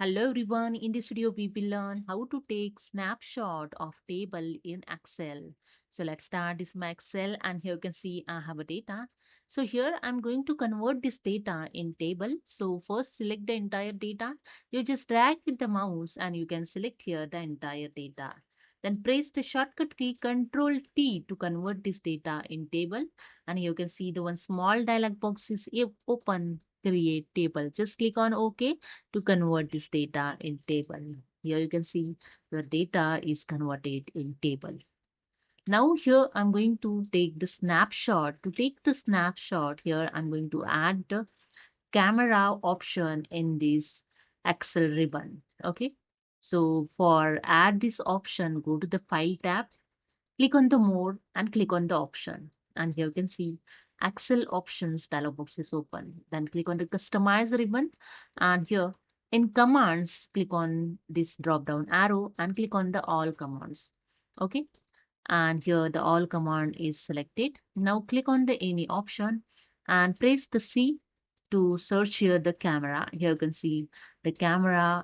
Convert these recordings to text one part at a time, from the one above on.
Hello everyone, in this video we will learn how to take snapshot of table in Excel. So let's start this my Excel and here you can see I have a data. So here I'm going to convert this data in table. So first select the entire data. You just drag with the mouse and you can select here the entire data. Then press the shortcut key Ctrl T to convert this data in table. And here you can see the one small dialog box is open, create table. Just click on OK to convert this data in table. Here you can see your data is converted in table. Now here I'm going to take the snapshot. To take the snapshot here, I'm going to add the camera option in this Excel ribbon. Okay. So for add this option, go to the file tab, click on the more and click on the option. And here you can see Excel options dialog box is open. Then click on the customize ribbon and here in commands, click on this drop down arrow and click on the all commands. Okay. And here the all command is selected. Now click on the any option and press the C to search here the camera. Here you can see the camera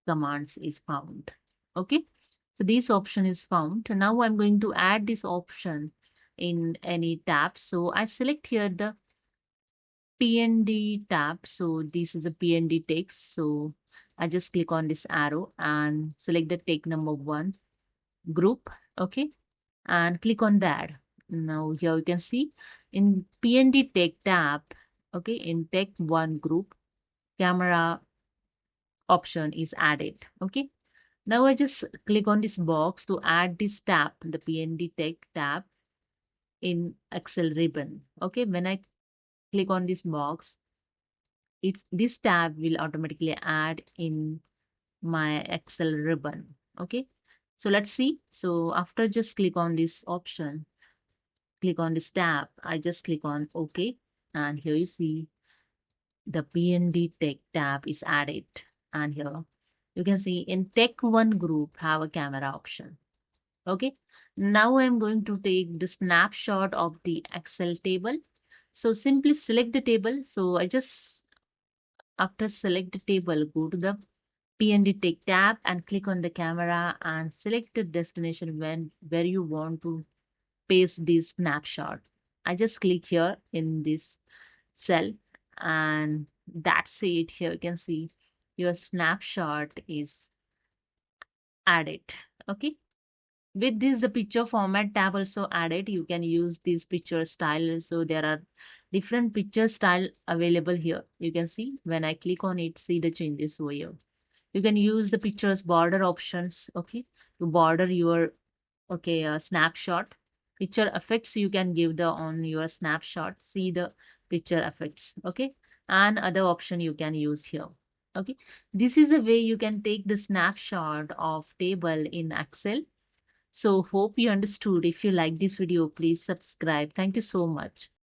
commands is found. Okay. So this option is found. Now I'm going to add this option in any tab. So I select here the PND tab. So this is a PND text. So I just click on this arrow and select the take number 1 group. Okay. And click on that. Now here you can see in PND tech tab. Okay. In tech 1 group, camera option is added. Okay. Now I just click on this box to add this tab, the PND Tech tab in Excel ribbon. Okay, when I click on this box, this tab will automatically add in my Excel ribbon. Okay, so let's see. So after just click on this option, click on this tab, I just click on OK. And here you see the PND Tech tab is added. And here you can see in Tech 1 group have a camera option. Okay, now I'm going to take the snapshot of the Excel table. So simply select the table. So I just, after select the table, go to the PND Take tab and click on the camera and select the destination where you want to paste this snapshot. I just click here in this cell and that's it. Here you can see your snapshot is added. Okay. With this, the picture format tab also added. You can use this picture style. So there are different picture style available here. You can see when I click on it, see the changes over here. You can use the pictures border options, okay, to border your snapshot. Picture effects you can give the on your snapshot. See the picture effects, okay, and other option you can use here. Okay, this is a way you can take the snapshot of table in Excel. So hope you understood. If you like this video, please subscribe. Thank you so much.